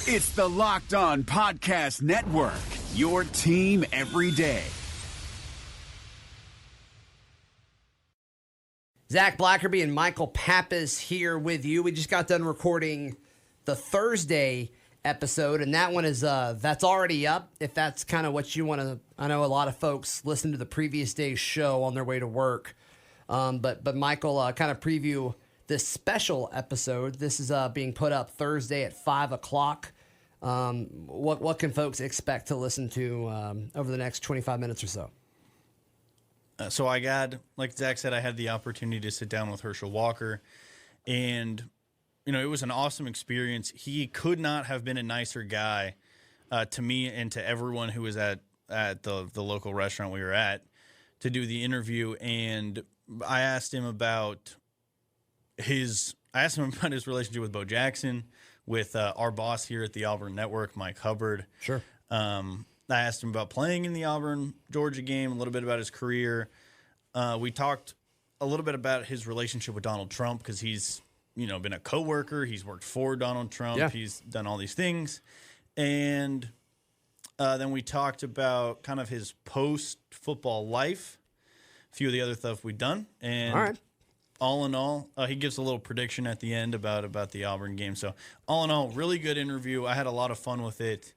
It's the Locked On Podcast Network, your team every day. Zach Blackerby and Michael Pappas here with you. We just got done recording the Thursday episode, and that one is that's already up. If that's kind of what you want to, I know a lot of folks listen to the previous day's show on their way to work, but Michael kind of preview this special episode. This is being put up Thursday at 5 o'clock. What can folks expect to listen to over the next 25 minutes or so? So I got, like Zach said, I had the opportunity to sit down with Herschel Walker, and it was an awesome experience. He could not have been a nicer guy to me and to everyone who was at the local restaurant we were at to do the interview. And I asked him about his relationship with Bo Jackson, with our boss here at the Auburn Network, Mike Hubbard. Sure. I asked him about playing in the Auburn-Georgia game, a little bit about his career. We talked a little bit about his relationship with Donald Trump because he's, been a coworker. He's worked for Donald Trump. Yeah. He's done all these things. And then we talked about kind of his post-football life, a few of the other stuff we've done. And all right. All in all, he gives a little prediction at the end about the Auburn game. So all in all, really good interview. I had a lot of fun with it.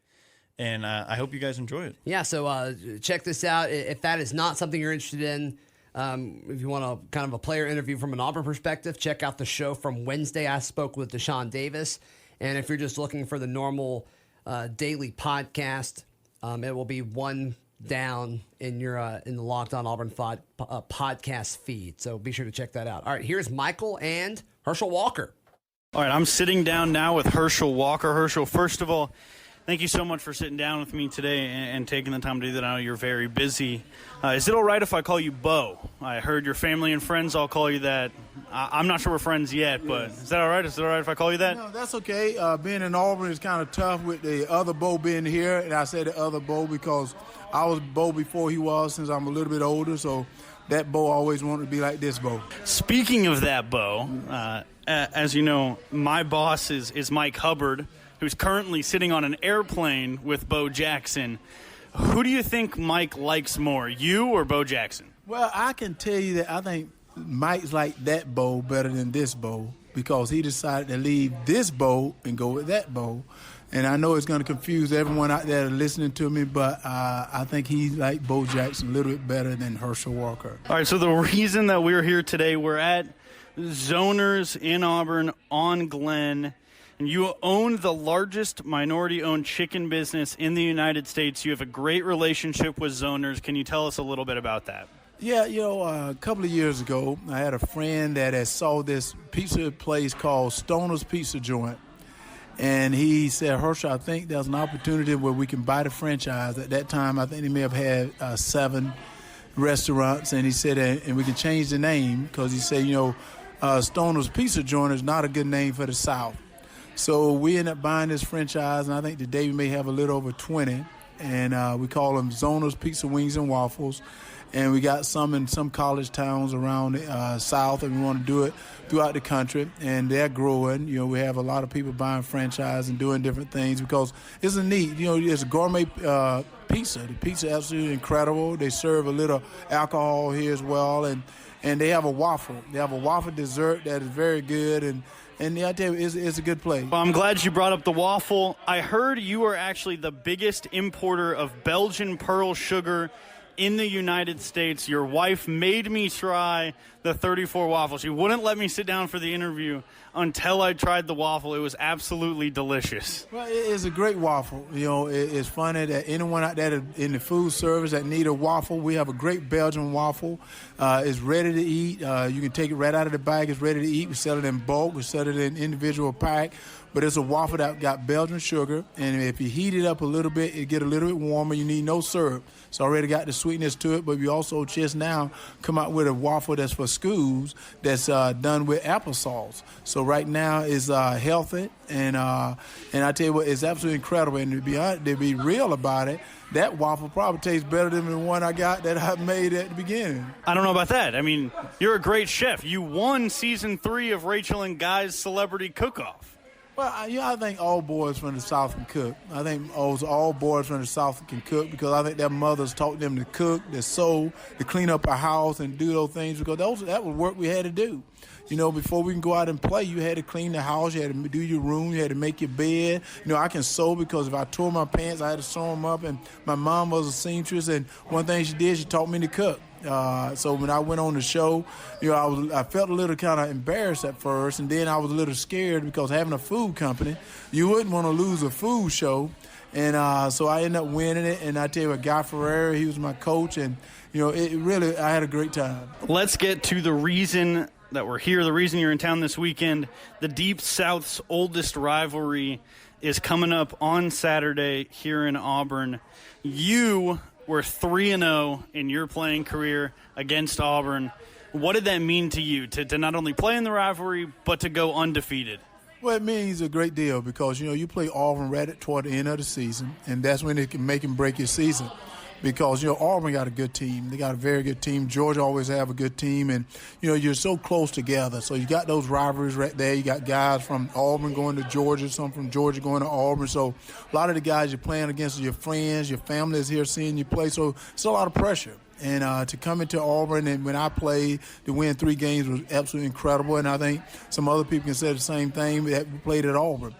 And I hope you guys enjoy it. Yeah, so check this out. If that is not something you're interested in, if you want kind of a player interview from an Auburn perspective, check out the show from Wednesday. I spoke with Deshaun Davis. And if you're just looking for the normal daily podcast, it will be one down in your in the Locked On Auburn podcast feed. So be sure to check that out. All right, here's Michael and Herschel Walker. All right, I'm sitting down now with Herschel Walker. Herschel, first of all, thank you so much for sitting down with me today and taking the time to do that. I know you're very busy. Is it all right if I call you Bo? I heard your family and friends all call you that. I'm not sure we're friends yet, but is that all right? Is it all right if I call you that? No, that's okay. Being in Auburn is kind of tough with the other Bo being here, and I say the other Bo because I was Bo before he was, since I'm a little bit older, so that Bo always wanted to be like this Bo. Speaking of that Bo, as you know, my boss is Mike Hubbard, who's currently sitting on an airplane with Bo Jackson. Who do you think Mike likes more, you or Bo Jackson? Well, I can tell you that I think Mike's like that Bo better than this Bo because he decided to leave this Bo and go with that Bo. And I know it's going to confuse everyone out there listening to me, but I think he liked Bo Jackson a little bit better than Herschel Walker. All right, so the reason that we're here today, we're at Zoners in Auburn on Glenn. And you own the largest minority-owned chicken business in the United States. You have a great relationship with Zoners. Can you tell us a little bit about that? Yeah, a couple of years ago, I had a friend that had saw this pizza place called Stoner's Pizza Joint. And he said, Herschel, I think there's an opportunity where we can buy the franchise. At that time, I think they may have had 7 restaurants. And he said, and we can change the name because he said, Stoner's Pizza Joint is not a good name for the South. So we ended up buying this franchise, and I think today we may have a little over 20. And we call them Zoners Pizza Wings and Waffles. And we got some in some college towns around the South, and we want to do it throughout the country. And they're growing. We have a lot of people buying franchise and doing different things because it's a neat. It's a gourmet pizza. The pizza is absolutely incredible. They serve a little alcohol here as well, and they have a waffle. They have a waffle dessert that is very good, and I tell you, it's a good place. Well, I'm glad you brought up the waffle. I heard you are actually the biggest importer of Belgian pearl sugar in the United States. Your wife made me try the 34 waffles. She wouldn't let me sit down for the interview until I tried the waffle. It was absolutely delicious. Well, it's a great waffle. It's funny that anyone out there in the food service that need a waffle, we have a great Belgian waffle. It's ready to eat. You can take it right out of the bag. It's ready to eat. We sell it in bulk. We sell it in individual pack. But it's a waffle that got Belgian sugar, and if you heat it up a little bit, it get a little bit warmer. You need no syrup. It's already got the sweetness to it, but we also just now come out with a waffle that's for schools that's done with applesauce. So right now it's healthy, and I tell you what, it's absolutely incredible. And to be real about it, that waffle probably tastes better than the one I got that I made at the beginning. I don't know about that. I mean, you're a great chef. You won season 3 of Rachel and Guy's Celebrity Cook-Off. Well, I think all boys from the South can cook. I think all boys from the South can cook because I think their mothers taught them to cook, to sew, to clean up a house and do those things because that was work we had to do. Before we can go out and play, you had to clean the house, you had to do your room, you had to make your bed. I can sew because if I tore my pants, I had to sew them up. And my mom was a seamstress, and one thing she did, she taught me to cook. So when I went on the show, I felt a little kind of embarrassed at first, and then I was a little scared because having a food company, you wouldn't want to lose a food show. And so I ended up winning it, and I tell you what, Guy Ferrera, he was my coach, and, I had a great time. Let's get to the reason that we're here, the reason you're in town this weekend. The Deep South's oldest rivalry is coming up on Saturday here in Auburn. You were 3-0 in your playing career against Auburn. What did that mean to you, to not only play in the rivalry, but to go undefeated? Well, it means a great deal because, you play Auburn right toward the end of the season, and that's when it can make and break your season. Because, Auburn got a good team. They got a very good team. Georgia always have a good team. And, you're so close together. So you got those rivalries right there. You got guys from Auburn going to Georgia, some from Georgia going to Auburn. So a lot of the guys you're playing against are your friends, your family is here seeing you play. So it's a lot of pressure. And to come into Auburn, and when I played, to win 3 games was absolutely incredible. And I think some other people can say the same thing. We played at Auburn.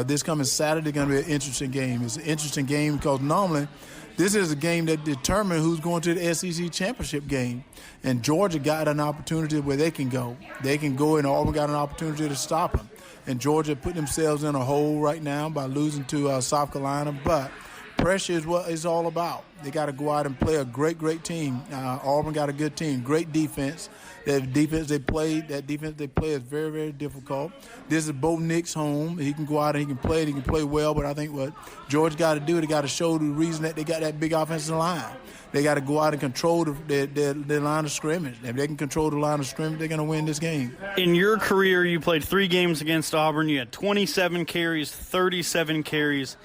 This coming Saturday is going to be an interesting game. It's an interesting game because normally this is a game that determines who's going to the SEC championship game. And Georgia got an opportunity where they can go. They can go, and Auburn got an opportunity to stop them. And Georgia put themselves in a hole right now by losing to South Carolina. But pressure is what it's all about. They got to go out and play a great, great team. Auburn got a good team, great defense. That defense they play is very, very difficult. This is Bo Nix's home. He can go out and he can play well. But I think what Georgia got to do, they got to show the reason that they got that big offensive line. They got to go out and control their line of scrimmage. If they can control the line of scrimmage, they're going to win this game. In your career, you played 3 games against Auburn. You had 27 carries, 37 carries,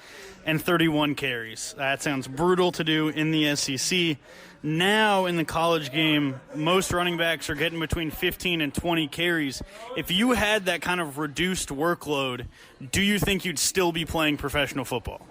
and 31 carries. That sounds brutal to do in the SEC. Now in the college game, most running backs are getting between 15 and 20 carries. If you had that kind of reduced workload, do you think you'd still be playing professional football?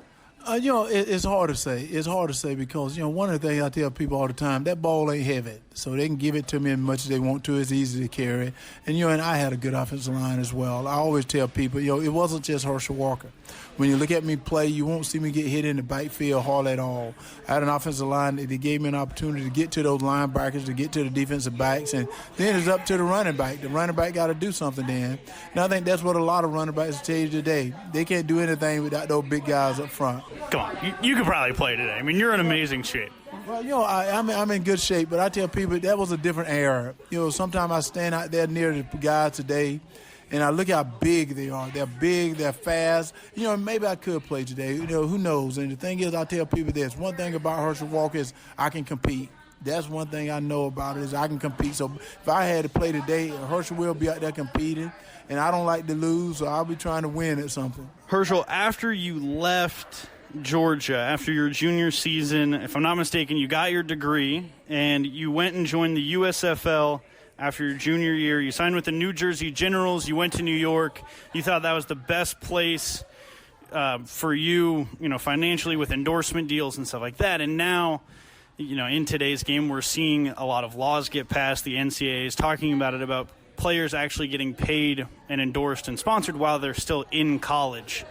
It's hard to say. It's hard to say because, one of the things I tell people all the time, that ball ain't heavy. So they can give it to me as much as they want to. It's easy to carry. And, and I had a good offensive line as well. I always tell people, it wasn't just Herschel Walker. When you look at me play, you won't see me get hit in the backfield hard at all. I had an offensive line that gave me an opportunity to get to those linebackers, to get to the defensive backs, and then it's up to the running back. The running back got to do something then. And I think that's what a lot of running backs tell you today. They can't do anything without those big guys up front. Come on, you could probably play today. I mean, you're in amazing shape. Well, I'm in good shape, but I tell people that was a different era. Sometimes I stand out there near the guys today, and I look how big they are. They're big, they're fast. Maybe I could play today. Who knows? And the thing is, I tell people this. One thing about Herschel Walker is I can compete. That's one thing I know about it is I can compete. So if I had to play today, Herschel will be out there competing, and I don't like to lose, so I'll be trying to win at something. Herschel, after you left Georgia, after your junior season, if I'm not mistaken, you got your degree, and you went and joined the USFL after your junior year. You signed with the New Jersey Generals. You went to New York. You thought that was the best place for you, financially with endorsement deals and stuff like that. And now, in today's game, we're seeing a lot of laws get passed. The NCAA is talking about it, about players actually getting paid and endorsed and sponsored while they're still in college.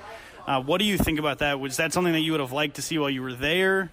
What do you think about that? Was that something that you would have liked to see while you were there?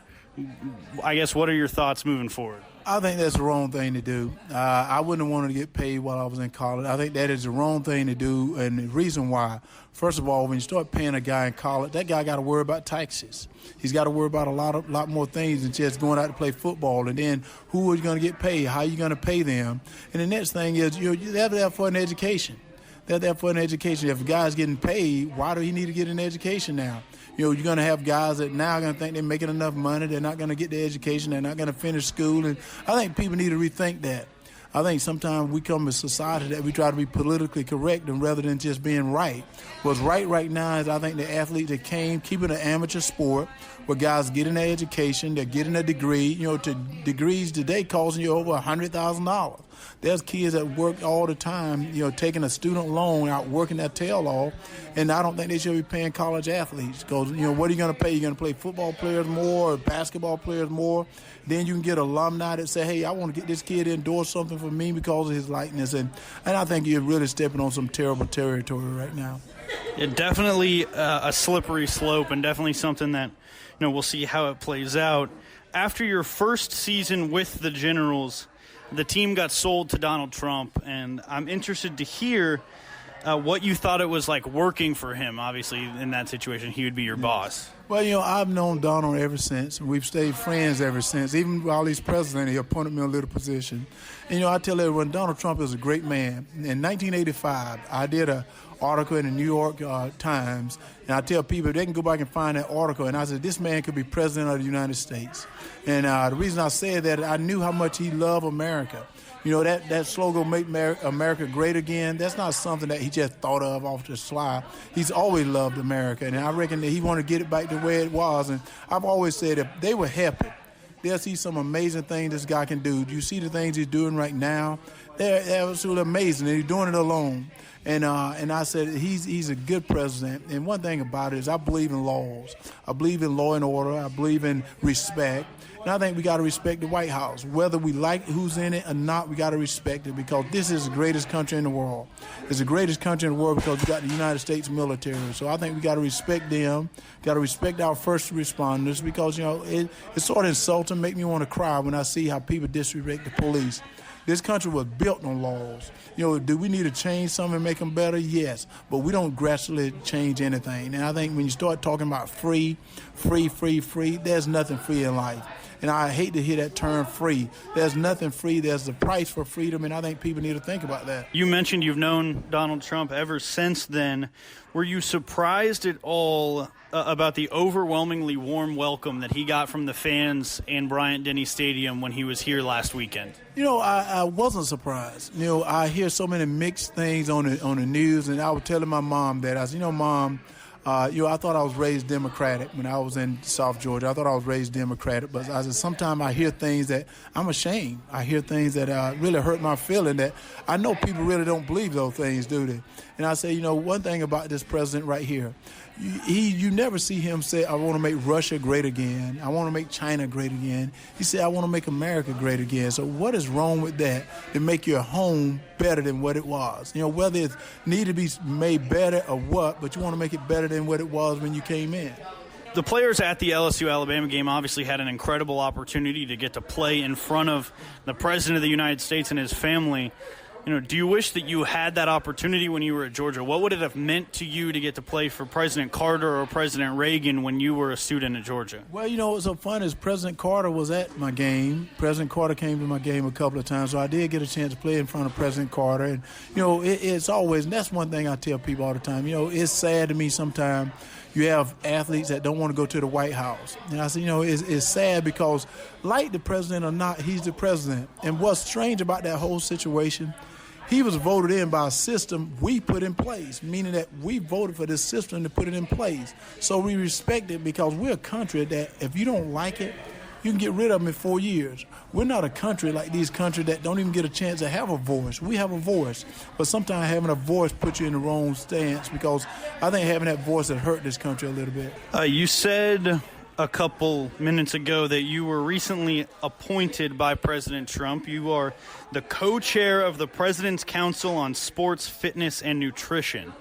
I guess, what are your thoughts moving forward? I think that's the wrong thing to do. I wouldn't have wanted to get paid while I was in college. I think that is the wrong thing to do, and the reason why, first of all, when you start paying a guy in college, that guy got to worry about taxes. He's got to worry about a lot more things than just going out to play football. And then who are you going to get paid? How are you going to pay them? And the next thing is they're there for an education. They're there for an education. If a guy's getting paid, why do he need to get an education now? You're going to have guys that now are going to think they're making enough money. They're not going to get the education. They're not going to finish school. And I think people need to rethink that. I think sometimes we come to society that we try to be politically correct and rather than just being right. What's right now is I think the athletes that came, keeping an amateur sport where guys getting their education, they're getting a degree. To degrees today costing you over $100,000. There's kids that work all the time, taking a student loan out, working their tail off, and I don't think they should be paying college athletes because, what are you going to pay? You're going to pay football players more or basketball players more? Then you can get alumni that say, hey, I want to get this kid to endorse something for me because of his likeness. And I think you're really stepping on some terrible territory right now. Yeah, definitely a slippery slope and definitely something that, we'll see how it plays out. After your first season with the Generals, the team got sold to Donald Trump, and I'm interested to hear what you thought it was like working for him. Obviously, in that situation, he would be your boss. Well, I've known Donald ever since. We've stayed friends ever since. Even while he's president, he appointed me a little position. And, I tell everyone, Donald Trump is a great man. In 1985, I did an article in the New York Times, and I tell people they can go back and find that article, and I said, this man could be president of the United States. And the reason I said that, I knew how much he loved America. That slogan, Make America Great Again, that's not something that he just thought of off the fly. He's always loved America, and I reckon that he wanted to get it back to where it was. And I've always said if they were happy, they'll see some amazing things this guy can do. Do you see the things he's doing right now? They're absolutely amazing, and he's doing it alone. And I said he's a good president. And one thing about it is I believe in laws. I believe in law and order. I believe in respect. And I think we got to respect the White House. Whether we like who's in it or not, we got to respect it because this is the greatest country in the world. It's the greatest country in the world because we got the United States military. So I think we got to respect them, got to respect our first responders because, it's sort of insulting, make me want to cry when I see how people disrespect the police. This country was built on laws. Do we need to change something and make them better? Yes. But we don't gradually change anything. And I think when you start talking about free, there's nothing free in life. And I hate to hear that term free. There's nothing free. There's the price for freedom, and I think people need to think about that. You mentioned you've known Donald Trump ever since then. Were you surprised at all about the overwhelmingly warm welcome that he got from the fans in Bryant-Denny Stadium when he was here last weekend? I wasn't surprised. I hear so many mixed things on the news, and I was telling my mom that. I said, Mom, I thought I was raised Democratic when I was in South Georgia. I thought I was raised Democratic, but I said sometimes I hear things that I'm ashamed. I hear things that really hurt my feeling that I know people really don't believe those things, do they? And I say, one thing about this president right here, you never see him say, I want to make Russia great again. I want to make China great again. He said, I want to make America great again. So what is wrong with that to make your home better than what it was? Whether it need to be made better or what, but you want to make it better than what it was when you came in. The players at the LSU-Alabama game obviously had an incredible opportunity to get to play in front of the President of the United States and his family. Do you wish that you had that opportunity when you were at Georgia? What would it have meant to you to get to play for President Carter or President Reagan when you were a student at Georgia? Well, what's so fun is President Carter was at my game. President Carter came to my game a couple of times, so I did get a chance to play in front of President Carter. And, it's always, and that's one thing I tell people all the time, it's sad to me sometimes you have athletes that don't want to go to the White House. And I said, it's sad because like the president or not, he's the president. And what's strange about that whole situation, he was voted in by a system we put in place, meaning that we voted for this system to put it in place. So we respect it because we're a country that if you don't like it, you can get rid of them in 4 years. We're not a country like these countries that don't even get a chance to have a voice. We have a voice, but sometimes having a voice puts you in the wrong stance because I think having that voice has hurt this country a little bit. You said a couple minutes ago that you were recently appointed by President Trump. You are the co-chair of the President's Council on Sports, Fitness, and Nutrition.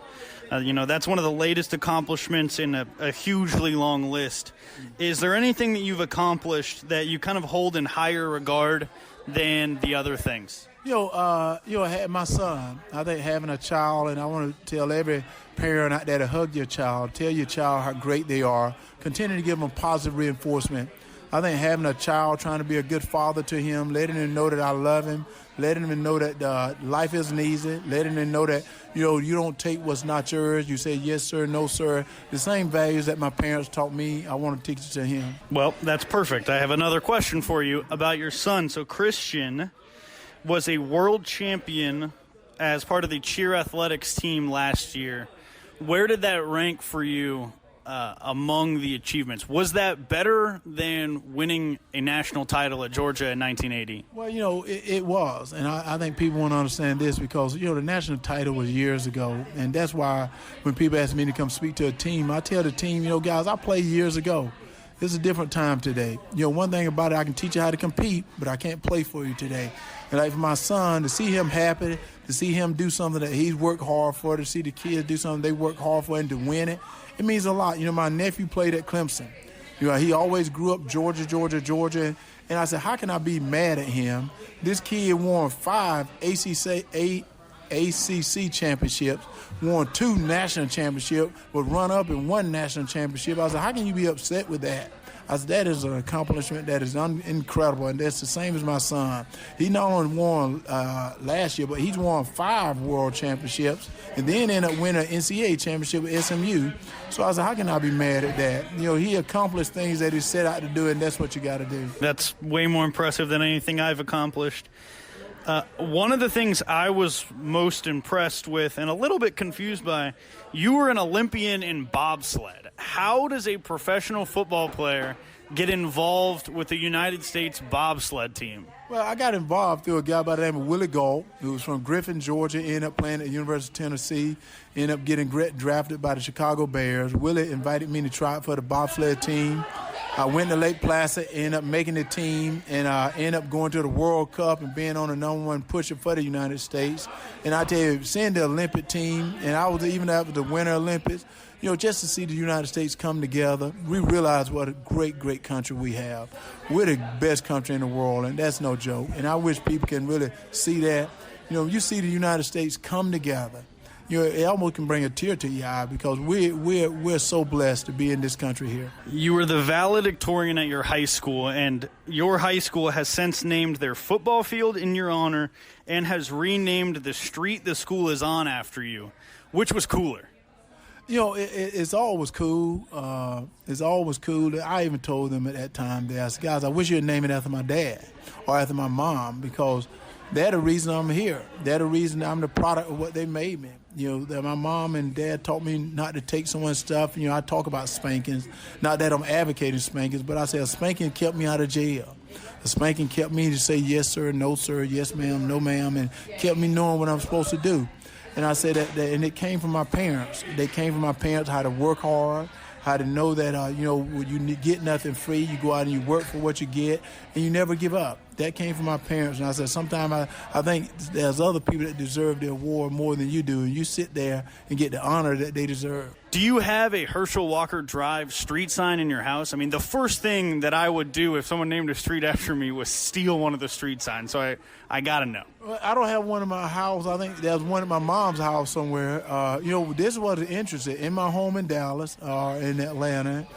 That's one of the latest accomplishments in a hugely long list. Is there anything that you've accomplished that you kind of hold in higher regard than the other things? My son, I think having a child, and I want to tell every parent out there to hug your child, tell your child how great they are, continue to give them positive reinforcement. I think having a child, trying to be a good father to him, letting him know that I love him, letting him know that life isn't easy, letting him know that, you don't take what's not yours. You say yes, sir, no, sir. The same values that my parents taught me, I want to teach it to him. Well, that's perfect. I have another question for you about your son. So Christian was a world champion as part of the cheer athletics team last year. Where did that rank for you among the achievements. Was that better than winning a national title at Georgia in 1980? Well, it was. And I think people want to understand this because, the national title was years ago. And that's why when people ask me to come speak to a team, I tell the team, guys, I played years ago. It's a different time today. One thing about it, I can teach you how to compete, but I can't play for you today. And like for my son, to see him happy, to see him do something that he's worked hard for, to see the kids do something they work hard for and to win it, it means a lot. My nephew played at Clemson. He always grew up Georgia. And I said, how can I be mad at him? This kid won 5 ACC championships, won 2 national championships, was run up in 1 national championship. I said, how can you be upset with that? I said, that is an accomplishment that is incredible, and that's the same as my son. He not only won last year, but he's won 5 world championships, and then ended up winning an NCAA championship with SMU. So I said, how can I be mad at that? He accomplished things that he set out to do, and that's what you got to do. That's way more impressive than anything I've accomplished. One of the things I was most impressed with and a little bit confused by, you were an Olympian in bobsled. How does a professional football player get involved with the United States bobsled team? Well, I got involved through a guy by the name of Willie Galt, who was from Griffin, Georgia, ended up playing at the University of Tennessee, ended up getting drafted by the Chicago Bears. Willie invited me to try out for the bobsled team. I went to Lake Placid, ended up making the team, and ended up going to the World Cup and being on the #1 pusher for the United States. And I tell you, seeing the Olympic team, and I was even after the Winter Olympics, just to see the United States come together, we realize what a great, great country we have. We're the best country in the world, and that's no joke. And I wish people can really see that. You see the United States come together. It almost can bring a tear to your eye because we're so blessed to be in this country here. You were the valedictorian at your high school, and your high school has since named their football field in your honor and has renamed the street the school is on after you. Which was cooler? It's always cool. It's always cool. I even told them at that time, I said, guys, I wish you'd name it after my dad or after my mom because they're the reason I'm here. They're the reason I'm the product of what they made me. That my mom and dad taught me not to take someone's stuff. I talk about spankings. Not that I'm advocating spankings, but I say a spanking kept me out of jail. A spanking kept me to say yes, sir, no, sir, yes, ma'am, no, ma'am, and kept me knowing what I'm supposed to do. And I said that and it came from my parents. They came from my parents how to work hard, how to know that, when you get nothing free, you go out and you work for what you get, and you never give up. That came from my parents. And I said, sometimes I think there's other people that deserve the award more than you do, and you sit there and get the honor that they deserve. Do you have a Herschel Walker Drive street sign in your house? I mean, the first thing that I would do if someone named a street after me was steal one of the street signs. So I got to know. Well, I don't have one in my house. I think there's one at my mom's house somewhere. This was interesting. In my home in Dallas, in Atlanta,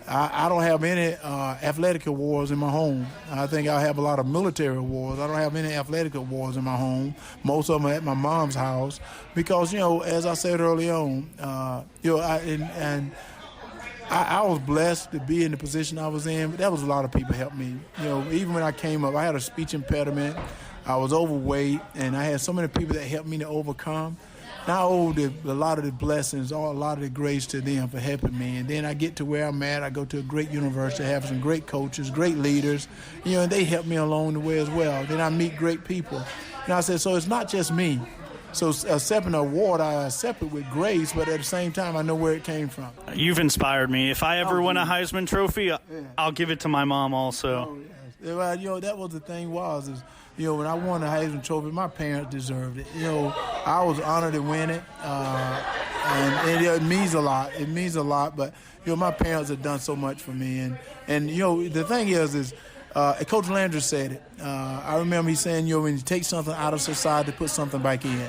I don't have any athletic awards in my home. I think I have a lot of military awards. I don't have any athletic awards in my home. Most of them are at my mom's house because, as I said early on, I was blessed to be in the position I was in, but there was a lot of people helped me. Even when I came up, I had a speech impediment. I was overweight, and I had so many people that helped me to overcome. And I owe a lot of the blessings, a lot of the grace to them for helping me. And then I get to where I'm at. I go to a great university, have some great coaches, great leaders, and they help me along the way as well. Then I meet great people. And I said, so it's not just me. So accepting an award, I accept it with grace, but at the same time, I know where it came from. You've inspired me. If I ever win a Heisman Trophy, I'll give it to my mom also. Oh, yes. That was the thing when I won the Heisman Trophy, my parents deserved it. I was honored to win it, and it means a lot. It means a lot, but, my parents have done so much for me. And the thing is Coach Landry said it. I remember he saying, when you take something out of society, put something back in.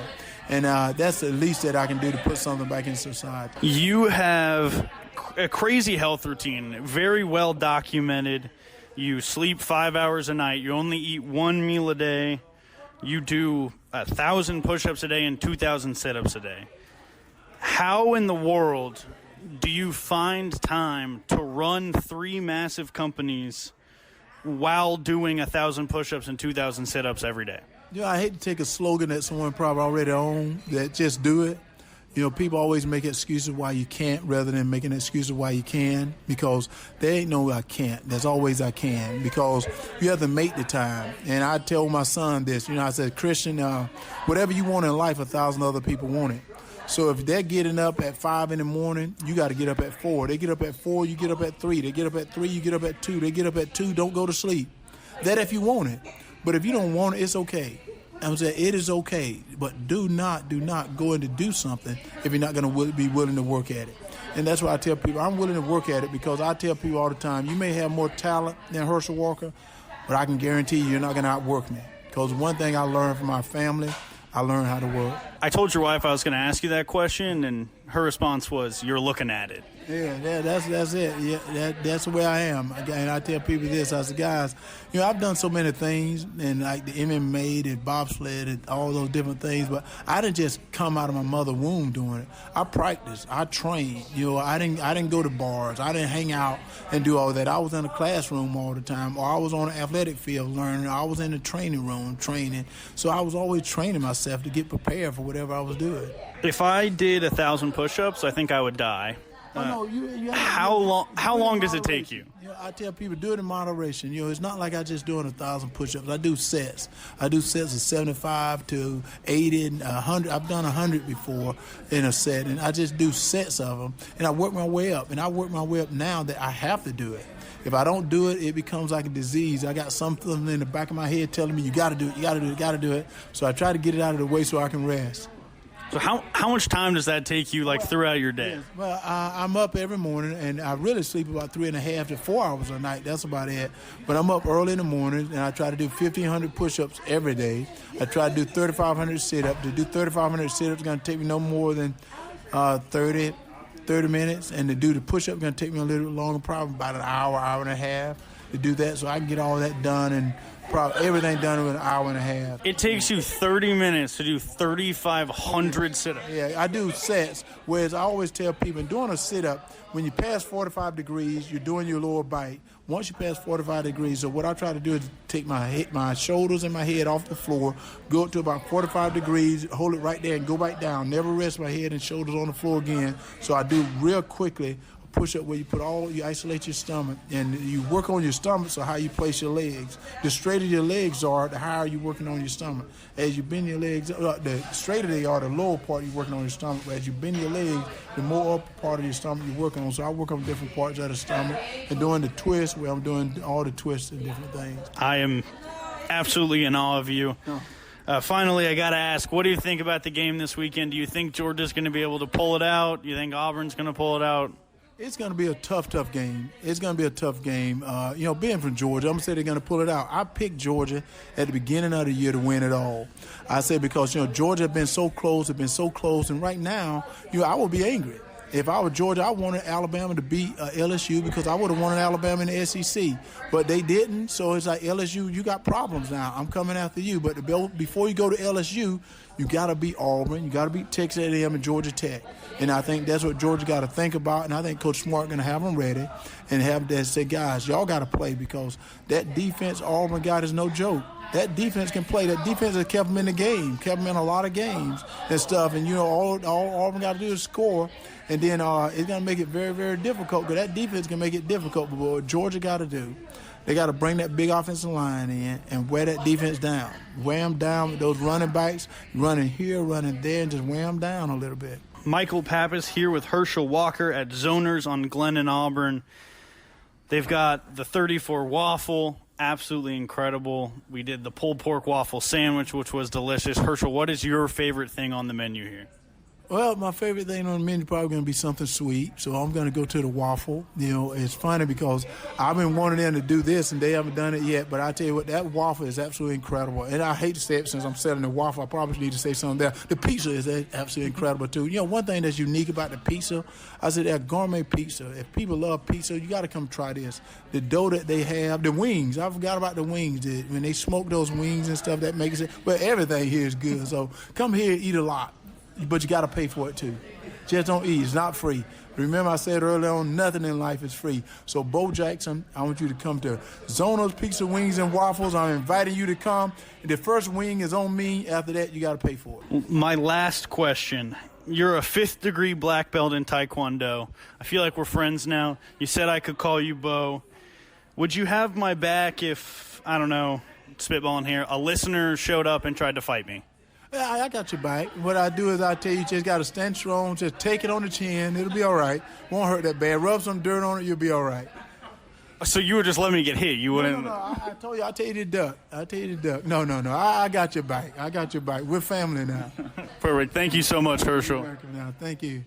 And that's the least that I can do to put something back in society. You have a crazy health routine, very well documented. You sleep 5 hours a night. You only eat one meal a day. You do 1,000 push-ups a day and 2,000 sit-ups a day. How in the world do you find time to run 3 massive companies while doing 1,000 push-ups and 2,000 sit-ups every day? I hate to take a slogan that someone probably already owned, that just do it. You know, people always make excuses why you can't rather than making excuses why you can, because there ain't no I can't. There's always I can, because you have to make the time. And I tell my son this, you know, I said, Christian, whatever you want in life, 1,000 other people want it. So if they're getting up at 5 in the morning, you got to get up at 4. They get up at 4, you get up at 3. They get up at 3, you get up at 2. They get up at 2, don't go to sleep. That if you want it. But if you don't want it, it's okay. I'm saying it is okay, but do not go in to do something if you're not going to be willing to work at it. And that's why I tell people I'm willing to work at it, because I tell people all the time, you may have more talent than Herschel Walker, but I can guarantee you're not going to outwork me. Because one thing I learned from my family, I learned how to work. I told your wife I was going to ask you that question, and her response was, "You're looking at it." Yeah, that's it. Yeah, that's the way I am. And I tell people this, I said, guys, you know, I've done so many things, and like the MMA, and bobsled, and all those different things, but I didn't just come out of my mother's womb doing it. I practiced, I trained. You know, I didn't go to bars, I didn't hang out and do all that. I was in a classroom all the time, or I was on an athletic field learning, or I was in the training room training. So I was always training myself to get prepared for whatever I was doing. If I did 1,000 push-ups, I think I would die. How long does it take you? You know, I tell people, do it in moderation. You know, it's not like I just doing 1,000 push-ups. I do sets. I do sets of 75 to 80 and 100. I've done 100 before in a set, and I just do sets of them, and I work my way up. And I work my way up now that I have to do it. If I don't do it, it becomes like a disease. I got something in the back of my head telling me, you got to do it, you got to do it, you got to do it. So I try to get it out of the way so I can rest. So how much time does that take you, like, throughout your day? Yes. Well, I'm up every morning, and I really sleep about 3.5 to 4 hours a night. That's about it. But I'm up early in the morning, and I try to do 1,500 push-ups every day. I try to do 3,500 sit-ups. To do 3,500 sit-ups is going to take me no more than 30 minutes. And to do the push-up is going to take me a little bit longer, probably about an hour and a half to do that, so I can get all that done and probably everything done in an hour and a half. It takes you 30 minutes to do 3,500 sit-ups. Yeah, I do sets, whereas I always tell people, doing a sit-up, when you pass 45 degrees, you're doing your lower bite. Once you pass 45 degrees, so what I try to do is take my shoulders and my head off the floor, go up to about 45 degrees, hold it right there, and go back down. Never rest my head and shoulders on the floor again. So I do real quickly push up where you isolate your stomach, and you work on your stomach, so how you place your legs. The straighter your legs are, the higher you're working on your stomach. As you bend your legs, the straighter they are, the lower part you're working on your stomach. But as you bend your legs, the more upper part of your stomach you're working on. So I work on different parts of the stomach, and doing the twist, where I'm doing all the twists and different things. I am absolutely in awe of you. Finally, I got to ask, what do you think about the game this weekend? Do you think Georgia's going to be able to pull it out? Do you think Auburn's going to pull it out? It's going to be a tough game. It's going to be a tough game. You know, being from Georgia, I'm going to say they're going to pull it out. I picked Georgia at the beginning of the year to win it all. I say because, you know, Georgia has been so close, and right now, you know, I would be angry. If I were Georgia, I wanted Alabama to beat LSU, because I would have wanted Alabama in the SEC. But they didn't, so it's like, LSU, you got problems now. I'm coming after you. But before you go to LSU, you got to beat Auburn. You got to beat Texas A&M and Georgia Tech. And I think that's what Georgia got to think about. And I think Coach Smart going to have them ready and have that say, guys, y'all got to play, because that defense Auburn got is no joke. That defense can play. That defense has kept them in the game, kept them in a lot of games and stuff. And, you know, all Auburn got to do is score. And then it's going to make it very, very difficult, because that defense can make it difficult. But what Georgia got to do, they got to bring that big offensive line in and wear that defense down. Wear them down with those running backs, running here, running there, and just wear them down a little bit. Michael Pappas here with Herschel Walker at Zoners on Glennon, Auburn. They've got the 34 waffle, absolutely incredible. We did the pulled pork waffle sandwich, which was delicious. Herschel, what is your favorite thing on the menu here? Well, my favorite thing on the menu is probably going to be something sweet, so I'm going to go to the waffle. You know, it's funny because I've been wanting them to do this, and they haven't done it yet, but I tell you what, that waffle is absolutely incredible. And I hate to say it since I'm selling the waffle. I probably need to say something there. The pizza is absolutely incredible, too. You know, one thing that's unique about the pizza, I said that gourmet pizza. If people love pizza, you got to come try this. The dough that they have, the wings. I forgot about the wings. When they smoke those wings and stuff, that makes it, well, everything here is good. So come here and eat a lot. But you got to pay for it, too. Just don't eat. It's not free. Remember I said earlier on, nothing in life is free. So, Bo Jackson, I want you to come to Zono's Pizza, Wings, and Waffles. I'm inviting you to come. The first wing is on me. After that, you got to pay for it. My last question you're a 5th degree black belt in Taekwondo. I feel like we're friends now. You said I could call you Bo. Would you have my back if, I don't know, spitballing here, a listener showed up and tried to fight me? Yeah, I got your back. What I do is I tell you just got to stand strong, just take it on the chin. It'll be all right. Won't hurt that bad. Rub some dirt on it, you'll be all right. So you were just letting me get hit. You wouldn't. No. I told you. I'll tell you to duck. No. I got your back. We're family now. Perfect. Thank you so much, Herschel. You're welcome now. Thank you.